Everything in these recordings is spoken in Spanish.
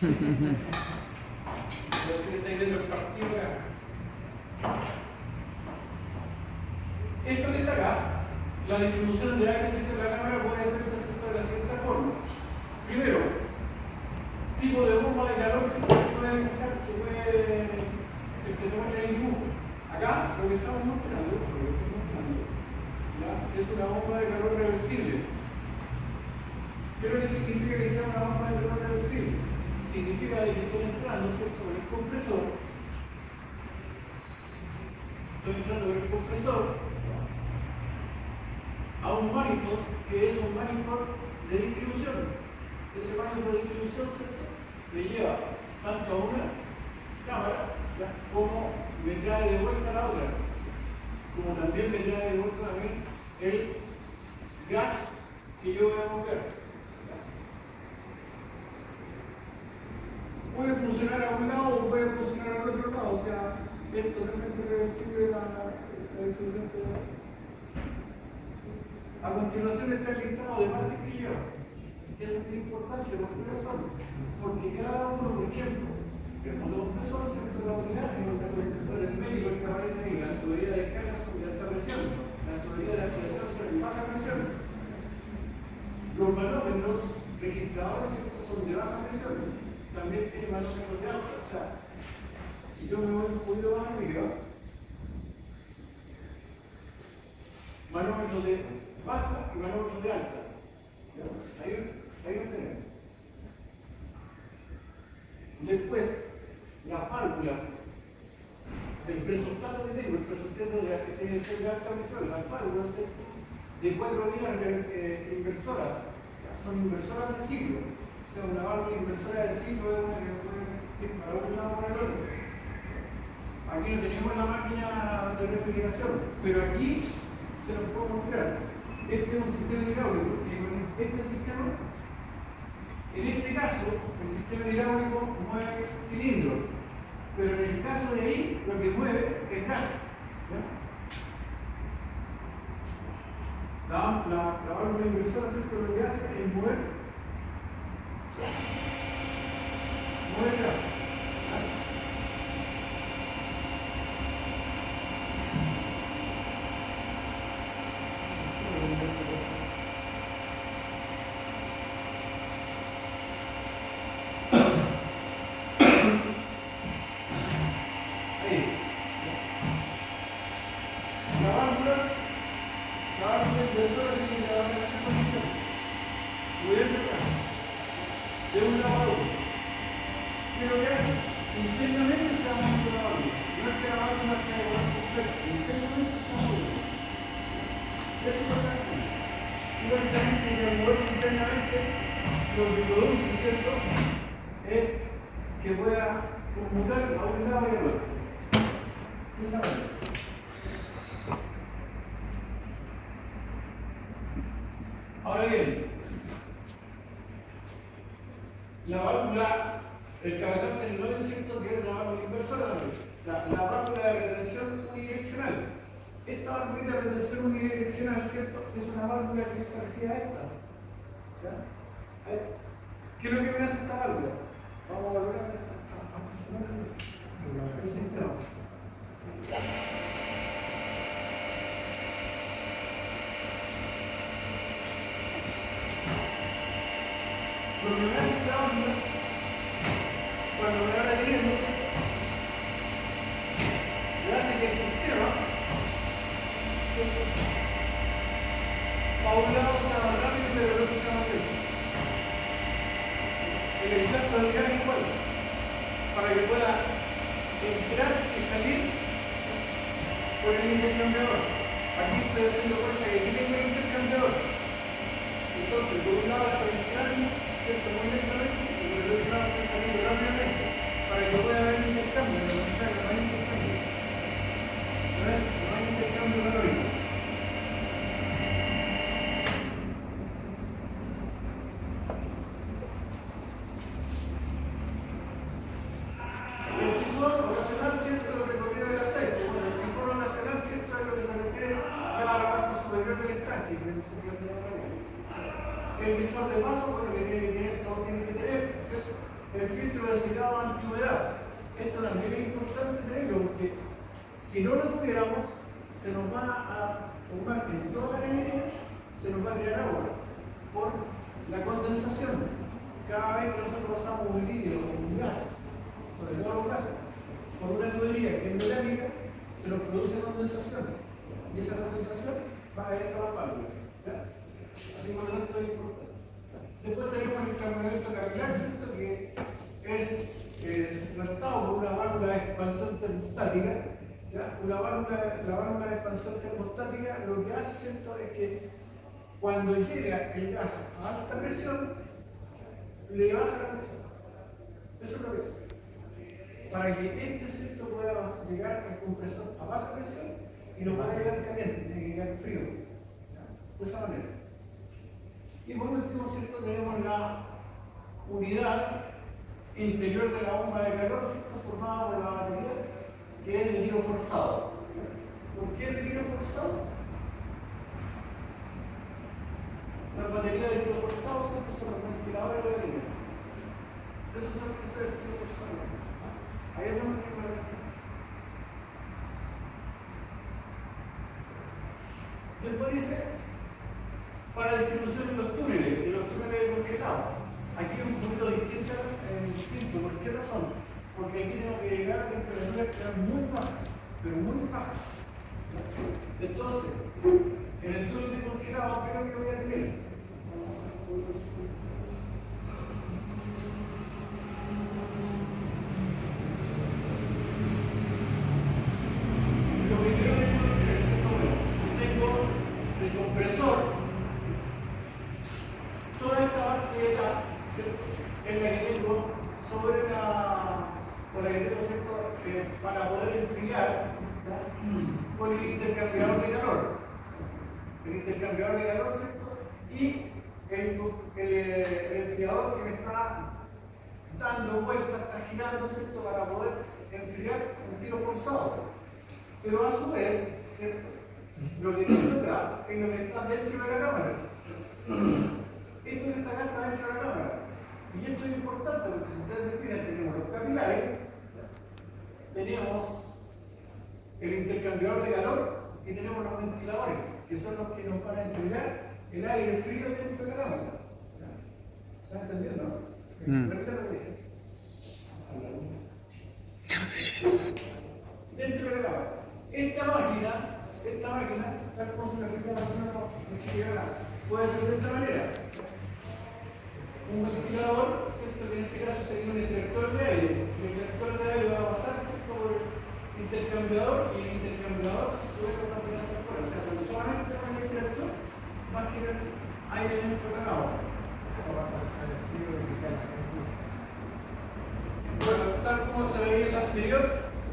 Parece que estáis viendo el partido acá. Esto que está acá, la distribución de aire de la cámara puede hacerse de la siguiente forma. Primero, tipo de bomba de calor que puede dibujar, que se muestra en el dibujo. Acá lo que estamos mostrando, ¿ya? Es una bomba de calor reversible. ¿Qué es lo que significa que sea una bomba de calor reversible? Significa que estoy entrando, ¿cierto?, con el compresor. Estoy entrando con el compresor a un manifold que es un manifold de distribución. Ese manifold de distribución, ¿cierto?, me lleva tanto a una cámara, ¿ya?, como me trae de vuelta a la otra, como también me trae de vuelta a mí el gas que yo voy a mover. Puede funcionar a un lado o puede funcionar al otro lado, o sea, es totalmente reversible la distribución que va a hacer. A continuación está el listado de partes que lleva. Eso es muy importante, ¿por qué razón? Porque cada uno, por ejemplo, el motocompresor, ¿cierto?, de la unidad, el motocompresor el médico que aparece ahí, la tubería de descarga sobre alta presión, la tubería de aspiración sobre baja presión. Los manómetros registradores, ¿cierto?, son de baja presión. También tiene manómetros de alta, o sea, si yo me voy un poquito más arriba, manómetros de baja y manómetros de alta. Ahí lo tenemos. Después, la válvula del presuntato que tengo, el presuntato que tiene que ser de alta presión, las válvulas de 4 vías inversoras, son inversoras de ciclo. O sea, una válvula inversora de ciclo es una que puede ir para un lado o para el otro. Aquí no tenemos la máquina de refrigeración, pero aquí se los puedo mostrar. Este es un sistema hidráulico y con este sistema, en este caso, el sistema hidráulico mueve cilindros, pero en el caso de ahí, lo que mueve es gas. La válvula inversora, ¿cierto?, lo que hace es mover gas. Lo que produce, ¿cierto?, es que pueda conmutar a un lado y al otro. Esa manera. Ahora bien, la válvula, el cabezal celular es cierto que es una válvula inversora, la válvula de retención unidireccional. Esta válvula de retención unidireccional, ¿cierto?, es una válvula que es parecida a esta. ¿Ya? ¿Qué es lo que me hace esta válvula? Vamos a volver a funcionar el sistema. Lo que me hace esta válvula, cuando me va deteniéndose, me hace que el sistema, a un lado sea más rápido, pero el otro sea más lento. El exceso de gas igual, para que pueda entrar y salir por el intercambiador. Aquí estoy haciendo cuenta que aquí tengo el intercambiador. Entonces, por un lado estoy entrando, ¿cierto?, muy lentamente, y por el otro lado estoy saliendo rápidamente, para que pueda haber un intercambio. No hay intercambio. No hay intercambio calórico. El visor de paso, bueno, que tiene que tener, todo tiene que tener, ¿cierto? El filtro secado antigüedad. Esto también es importante tenerlo porque si no lo tuviéramos, se nos va a formar en toda la cañería, se nos va a crear agua por la condensación. Cada vez que nosotros pasamos un líquido o un gas, sobre todo los gases, por una tubería que es metálica, se nos produce condensación. Y esa condensación va a ir a la válvula. Así que por lo tanto es importante. Después tenemos el cargamento capilar, ¿cierto? Que es tratado por una válvula de expansión termostática. ¿Ya? La válvula de expansión termostática lo que hace, ¿cierto?, es que cuando llega el gas a alta presión, le baja la presión. Eso es lo que es. Para que este centro pueda llegar al compresor a baja presión y no pueda llegar caliente, tiene que llegar frío. De esa manera. Y por último, ¿cierto?, tenemos la unidad interior de la bomba de calor, ¿cierto?, formada por la batería, que es de giro forzado. ¿Por qué es de giro forzado? Las baterías de giro forzado, ¿cierto?, son los ventiladores de batería. Esos son los que son el giro forzado. Ahí es donde tengo la diferencia. Después dice, para distribución en los túneles congelados. Aquí es un poquito distinto. ¿Por qué razón? Porque aquí tengo que llegar a temperaturas que eran muy bajas, pero muy bajas. Entonces, en el túnel de congelado, ¿qué es lo que voy a tener? Lo primero que tengo que tener, ¿cierto? Bueno, tengo el compresor. Toda esta parte de acá, ¿cierto?, es la que tengo sobre ¿cierto?, para poder enfriar, ¿ya?, con el intercambiador de calor. El intercambiador de calor, ¿cierto?, y el enfriador que me está dando vueltas, está girando, ¿cierto?, para poder enfriar un tiro forzado. Pero a su vez, ¿cierto?, lo que tengo acá es lo que está dentro de la cámara. Esto que está acá está dentro de la cámara. Y esto es importante porque si ustedes se fijan, tenemos los capilares, tenemos el intercambiador de calor y tenemos los ventiladores, que son los que nos van a entregar el aire frío dentro de la cámara. ¿Están entendiendo? Repita lo que dije. Dentro de la cámara. Esta máquina, tal como se la explica la señora, puede ser de esta manera. Un ventilador, ¿cierto?, que en este caso sería un interactor de aire. El interactor de aire va a pasar, ¿cierto?, por el intercambiador y el intercambiador se sube con la pieza hacia afuera. O sea, cuando solamente con el interactor va a girar aire dentro de la cámara. Bueno, tal como se veía en la anterior,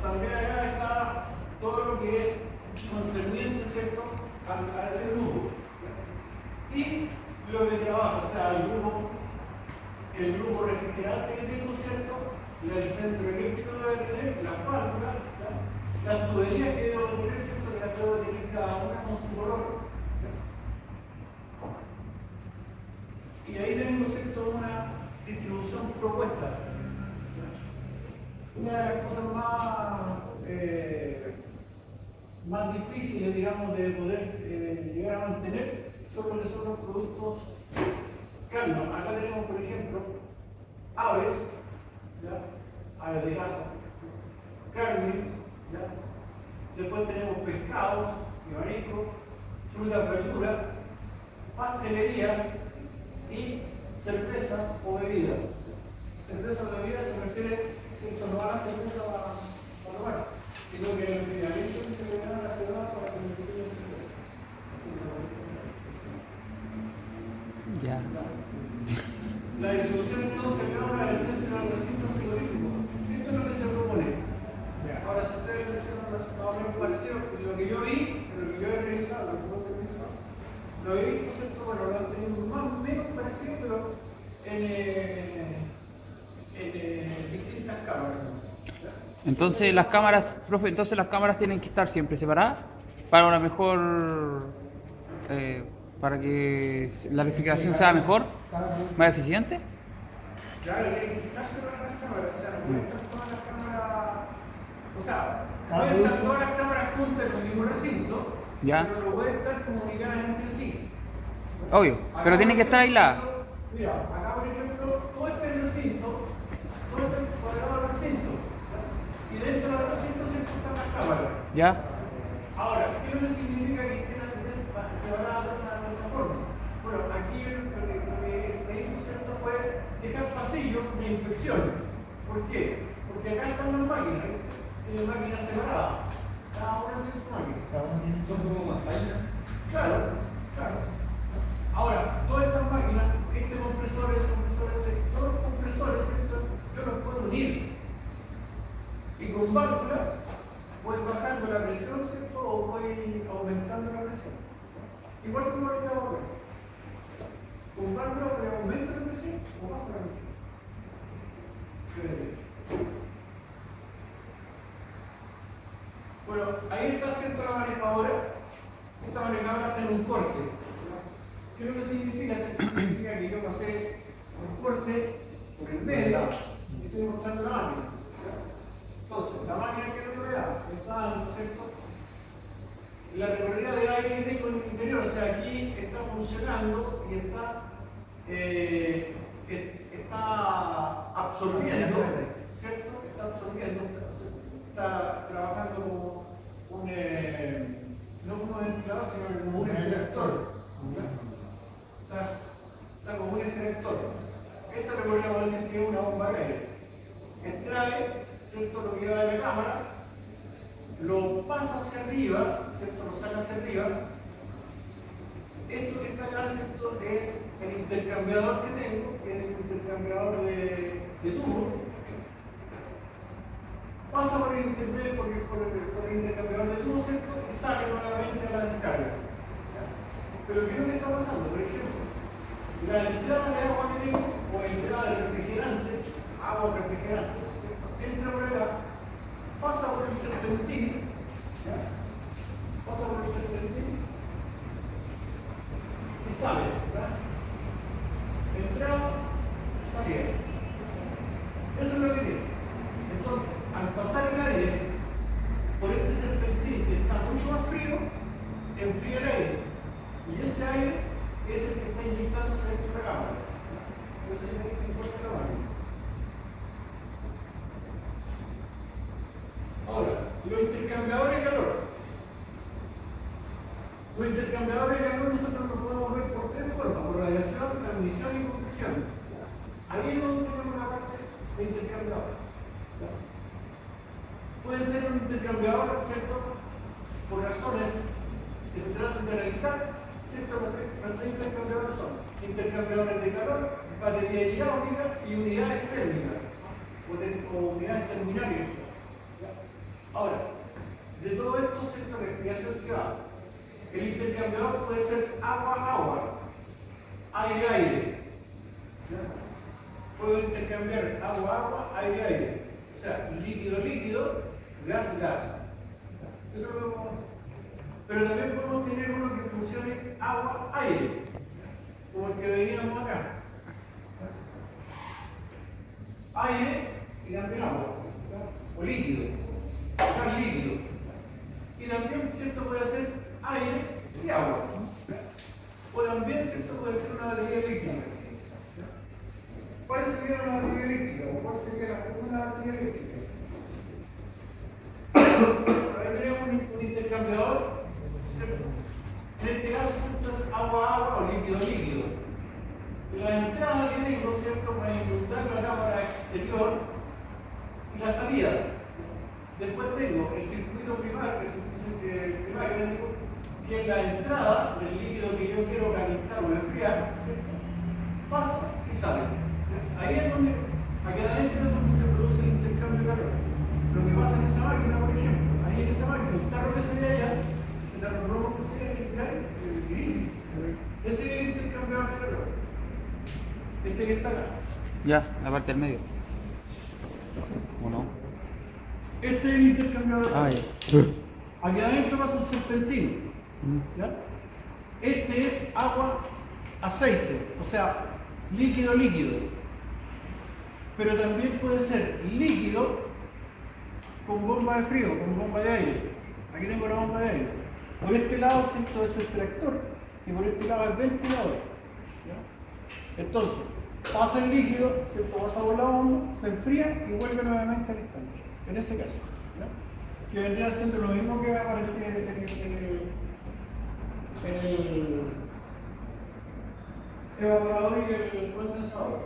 también acá está todo lo que es concerniente, ¿cierto?, a ese grupo. Y lo que trabaja, o sea, el grupo refrigerante que tengo, ¿cierto?, el centro eléctrico que debe tener, las válvulas, las tuberías que debo tener, ¿cierto?, que las debo tener cada una con su color. Y ahí tenemos, ¿cierto?, una distribución propuesta. Una de las cosas más difíciles, digamos, de poder llegar a mantener son lo que son los productos carnos. Acá tenemos, por ejemplo, aves, ¿ya?, aves de caza, carnes, ¿ya?, después tenemos pescados y mariscos, frutas, verduras, pastelería y cervezas o bebidas. Cervezas o bebidas se refiere, ¿cierto?, no a la cerveza para tomar, sino que el enfriamiento que se le da a la ciudad para que me quede cerveza. Ya. La distribución entonces habla del centro del recinto frigorífico. Esto es lo que se propone. Ahora, si ustedes me hicieron más o menos parecido, lo que yo vi, lo que yo he revisado, lo he visto, ¿cierto? Bueno, lo han tenido más o menos parecido, pero en distintas cámaras. Entonces las cámaras, profe, las cámaras tienen que estar siempre separadas para una mejor, para que la refrigeración sea mejor, más eficiente. Claro, tienen que quitarse las cámaras, o sea, no pueden estar todas las cámaras, o sea, pueden estar todas las cámaras juntas en el mismo recinto, Ya. pero no pueden estar comunicadas entre sí. Obvio, pero tienen que estar aisladas. Mira, acá por ejemplo, todo este recinto, todo este cuadrado del recinto, ¿ya? Y dentro del recinto se están las cámaras. ¿Ya? Ahora, ¿qué es lo que significa que estén separadas de esa forma? Bueno, aquí lo que se hizo, ¿cierto?, fue dejar pasillos de inspección. ¿Por qué? Porque acá están las máquinas, tienen máquinas separadas. Cada una tiene su máquina. Son como montañas. Claro, claro. Ahora, todas estas máquinas, este compresor, ese compresor, todos los compresores, ¿cierto?, yo los puedo unir. Y con válvulas voy bajando la presión, ¿cierto?, o voy aumentando la presión. Igual que lo que hago acá. Con válvulas voy aumentando la presión o bajo la presión. Bueno, ahí está, ¿cierto?, la manejadora. Esta manejadora está en un corte. ¿Qué es lo que significa? Significa que yo pasé un corte por el medio y estoy mostrando la máquina. Entonces, la máquina que es lo que me da, está dando, ¿cierto?, la recorrida de aire que tengo en el interior, o sea, aquí está funcionando y está absorbiendo, ¿cierto? Está absorbiendo, está trabajando como un, no como un ventilador, sino como un extractor. Está como un extractor. Esta le podríamos decir que es una bomba de aire. Extrae, ¿cierto?, lo que va de la cámara, lo pasa hacia arriba, ¿cierto?, lo saca hacia arriba. Esto que está acá, ¿cierto?, es el intercambiador que tengo, que es un intercambiador de tubo. Pasa por el internet, por el intercambiador de tubo, ¿cierto?, y sale nuevamente a la descarga. Pero ¿qué es lo que está pasando? Por ejemplo, la entrada de agua que tengo, o entrada de refrigerante, agua refrigerante, ¿cierto?, entra por acá, pasa por el serpentín, ¿ya?, pasa por el serpentín y sale, ¿ya?, entrada, salida. Eso es lo que tiene. Entonces, al pasar el aire por este serpentín que está mucho más frío, enfría el aire. Y ese aire es el que está inyectándose dentro de la cámara. Entonces, ese es el que importa la máquina. Ahora, los intercambiadores de calor. Los intercambiadores de calor nosotros los podemos ver por tres formas: por radiación, transmisión y convección. Ahí es donde tenemos la parte de intercambiador. Puede ser un intercambiador, ¿cierto?, por razones que se tratan de realizar, ¿cierto? Los tres intercambiadores son intercambiadores de calor, batería hidráulica y unidades térmicas, o unidades terminales. Ahora, de todo esto, ¿cierto?, la explicación que va. El intercambiador puede ser agua-agua, aire-aire. Puedo intercambiar agua-agua, aire-aire. O sea, líquido-líquido, gas-gas. Eso es lo que vamos a hacer. Pero también podemos tener uno que funcione agua-aire, como el que veíamos acá. Aire y también agua, o líquido, gas líquido. Y también, ¿cierto?, puede ser aire y agua. O también, ¿cierto?, puede ser una batería eléctrica. ¿Cuál sería una batería eléctrica? ¿O cuál sería una batería eléctrica? Ahí tenemos un intercambiador, ¿cierto? En este caso, ¿cierto?, es agua-agua o líquido-líquido. La entrada que tengo, ¿cierto?, para inundar la cámara exterior y la salida. Después tengo el circuito primario, que es la entrada del líquido que yo quiero calentar o enfriar, ¿cierto?, pasa y sale. Ahí es donde, aquí adentro es donde se produce el intercambio de calor. Lo que pasa en esa máquina, por ejemplo, ahí en esa máquina, el tarro que se ve allá, ese tarro rojo que se ve el gris, ese es el intercambiador de calor. Este que está acá. Ya, la parte del medio. ¿O no? Este es el intercambiador de calor. Ya. Aquí adentro pasa un serpentino. ¿Ya? Este es agua-aceite, o sea, líquido-líquido. Pero también puede ser líquido con bomba de frío, con bomba de aire. Aquí tengo la bomba de aire. Por este lado, ¿cierto?, es extractor y por este lado es ventilador. ¿Ya? Entonces, pasa el líquido, ¿cierto?, pasa por la bomba, se enfría y vuelve nuevamente al instante. En ese caso, ¿ya? Que vendría siendo lo mismo que aparece en el evaporador y el condensador.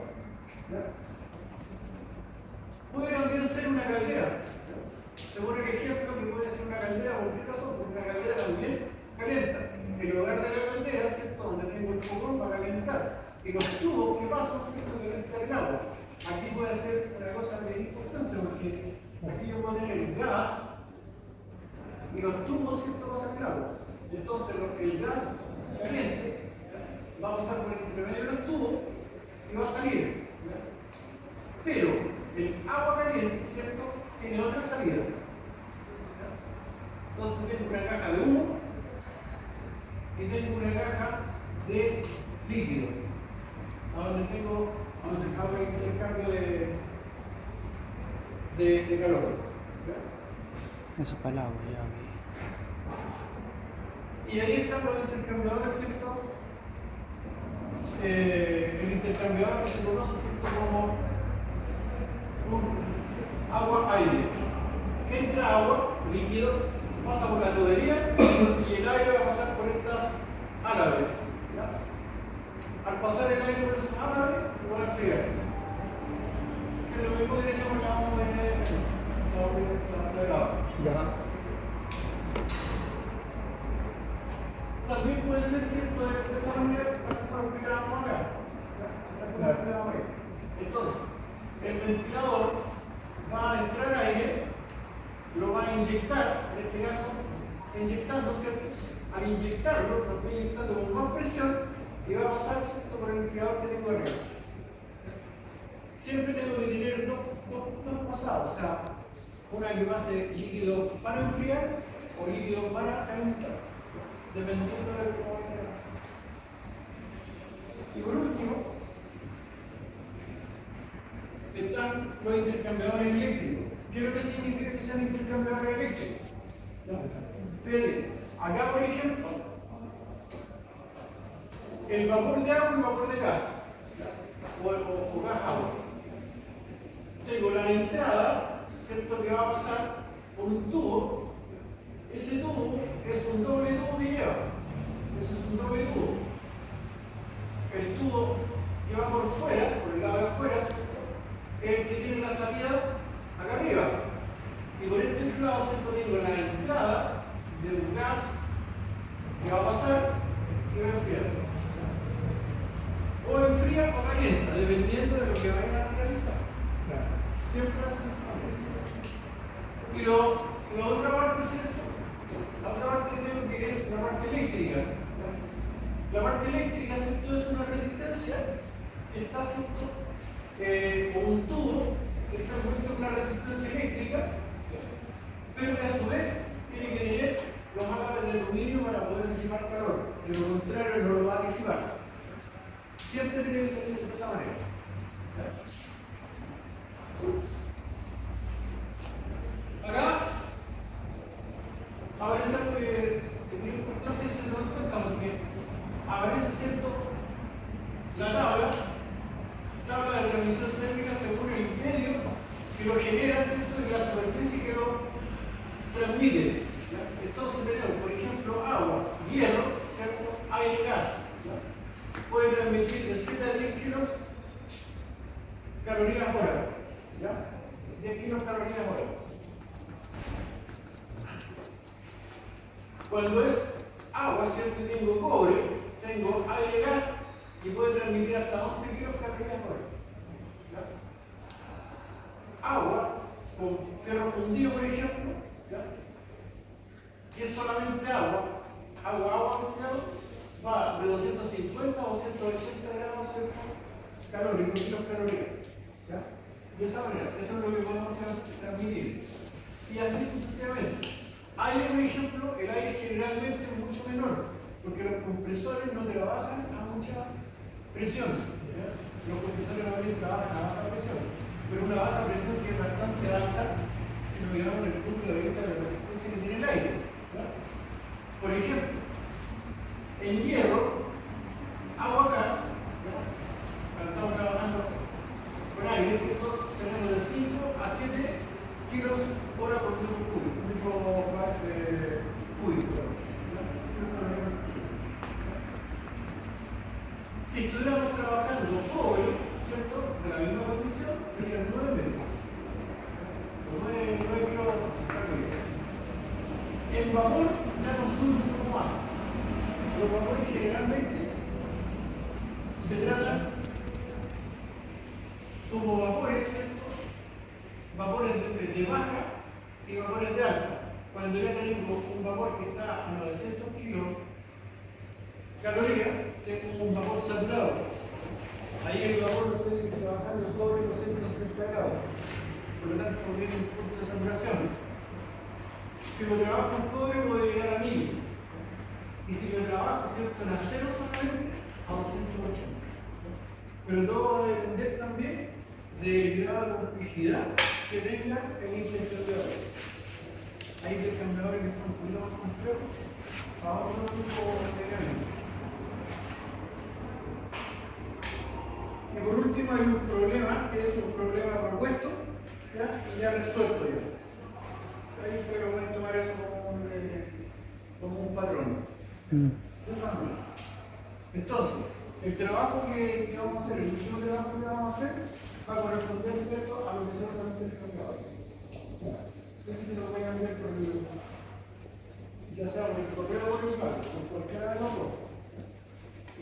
¿Ya? Puede también ser una caldera. Según el ejemplo que puede ser una caldera, por qué razón, porque una caldera también calienta. El hogar de la caldera, ¿cierto?, donde tengo el fogón para calentar. Y los tubos que pasan, ¿cierto?, calientan el agua. Aquí puede ser una cosa muy importante porque aquí yo puedo tener gas y los tubos, ¿cierto?, pasan el agua. Entonces el gas caliente va a pasar por el intermedio de los tubos y va a salir. ¿Ya? Pero el agua caliente, ¿cierto?, tiene otra salida. ¿Ya? Entonces tengo una caja de humo y tengo una caja de líquido, a donde hago el intercambio de calor. ¿Ya? Eso es para el agua, ya. Y ahí están los intercambiadores, ¿cierto? El intercambiador que se conoce, ¿cierto?, como un agua-aire. Entra agua, líquido, pasa por la tubería y el aire va a pasar por estas álabes. ¿Ya? Al pasar el aire por esas álabes, lo va a enfriar. Es lo mismo que tenemos la bomba de gas. También puede ser cierto de esa manera para explicamos acá. Entonces, el ventilador va a entrar aire, lo va a inyectar, en este caso, inyectando, ¿cierto? Al inyectarlo, lo estoy inyectando con más presión y va a pasar, ¿cierto?, por el enfriador que tengo arriba. Siempre tengo que tener dos pasadas, o sea, una que pase líquido para enfriar o líquido para calentar, dependiendo de cómo vaya. Y por último, están los intercambiadores eléctricos. ¿Qué es lo que significa que sean intercambiadores eléctricos? Fíjate, acá por ejemplo, el vapor de agua y el vapor de gas, o gas agua. Tengo la entrada, ¿cierto?, que va a pasar por un tubo. Ese tubo es un doble tubo que lleva. Ese es un doble tubo. El tubo que va por fuera, por el lado de afuera, ¿cierto?, es el que tiene la salida acá arriba. Y por este otro lado, ¿cierto?, tengo la entrada de un gas que va a pasar y va a enfriar. O enfría o calienta, dependiendo de lo que vayan a realizar. Siempre hacen esa manera. Y la otra parte, ¿cierto?, la otra parte tengo que es la parte eléctrica. La parte eléctrica, ¿cierto?, es una resistencia que está, ¿cierto?, con un tubo que está envuelto en una resistencia eléctrica, pero que a su vez tiene que tener los álabes de aluminio para poder disipar calor. De lo contrario, no lo va a disipar. Siempre tiene que salir de esa manera. Acá aparece algo que es muy importante y se dan cuenta porque aparece, ¿cierto?, la tabla de transmisión térmica según el medio que lo genera, ¿cierto?, y la superficie que lo transmite. ¿Ya? Entonces tenemos, por ejemplo, agua, hierro, ¿cierto?, aire, gas. ¿Ya? Puede transmitir de 7 a 10 kilos calorías por hora. ¿Ya? 10 kilos calorías por hora. Cuando es agua, ¿cierto?, y tengo cobre, tengo aire, gas, y puede transmitir hasta 11 kilos calorías por hora. ¿Ya? Agua con ferro fundido, por ejemplo, ¿ya?, que es solamente agua que se llama, va de 250 a 280 grados, ¿cierto?, calóricos, kilos calorías. ¿Ya? De esa manera, eso es lo que podemos transmitir. Y así sucesivamente. Aire, por ejemplo, el aire generalmente es mucho menor, porque los compresores no trabajan a mucha presión. ¿Ya? Los compresores normalmente trabajan a baja presión. baja presión que es bastante alta si lo miramos desde el punto de vista de la resistencia que tiene el aire. ¿Ya? Por ejemplo, en hierro, agua-gas, cuando estamos trabajando con aire, ¿cierto? Tenemos de 5 a 7 kilos hora por metro cúbico. Si estuviéramos trabajando cobre, ¿cierto? De la misma condición, serían 9 metros. 9 kilos por metro. En vapor ya nos sube un poco más. Los vapores generalmente se tratan como vapores, ¿cierto? Vapores de baja y vapores de alta. Cuando ya tenemos un vapor que está a 900 kilocalorías, tengo un vapor saturado. Ahí el vapor lo estoy trabajando sobre los 160 grados. Por lo tanto, viene un punto de saturación. Si lo trabajo en cobre, puede llegar a 1000. Y si lo trabajo, ¿cierto?, en acero solamente, a 280. Pero todo va a depender también del grado de complejidad que tenga el intercambiador. Hay intercambiadores que son un poquito más complejos a otro tipo de mecanismos. Y por último hay un problema que es un problema propuesto, ¿ya? Y ya resuelto ya. Ahí pero voy a tomar eso como un patrón. Entonces, el trabajo que vamos a hacer, el último trabajo que vamos a hacer, va a corresponder, ¿cierto?, a lo que son los intercambiadores. Ese se lo voy a enviar por el, ya sea por el correo o el banco, por cualquiera de los dos.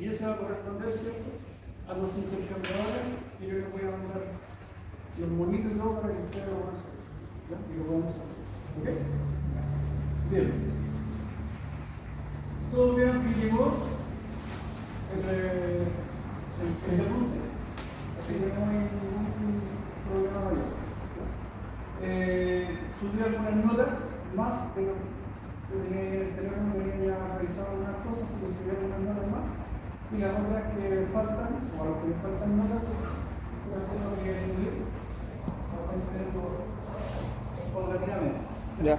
Y ese va a corresponder, ¿cierto?, a los intercambiadores que yo les voy a mandar los bonitos y todo para que ustedes lo van a hacer. ¿Ya? Y lo van a hacer. ¿Ok? Bien. Todo bien que llegó el debut, así que no hay ningún problema mayor. Subí algunas notas más, pero el teléfono venía ya revisado algunas cosas, así que subí algunas notas más. Y las otras que faltan, o a los que les faltan notas, se las tengo que subir para hacerlo paulatinamente. Ya.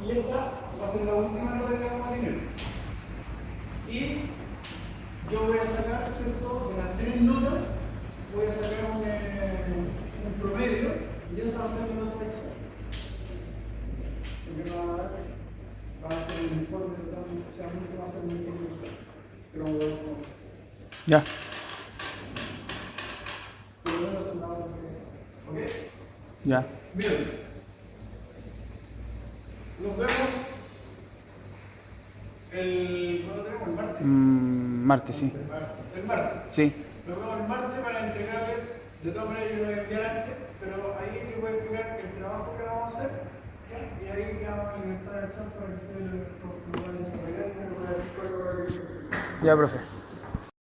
Y esta va a ser la última nota que vamos a tener. Y yo voy a sacar, ¿cierto?, de las 3 notas, voy a sacar un promedio y esa va a ser mi nota extra. Porque no va a dar extra. Va a ser el informe, o sea, nunca va a ser un informe total. Pero no voy a conocer. Ya. Pero no es nada que... ¿Ok? Ya. Bien. Nos vemos ¿cuándo tenemos? ¿El martes? Martes, sí. El martes. Sí. Nos vemos el martes para entregarles, de todas maneras yo lo voy a enviar antes, pero ahí les voy a explicar el trabajo que vamos a hacer, ¿ya? Y ahí quedamos en libertad de acción para que ustedes lo vayan a desarrollar y lo vayan a hacer. Ya, profe.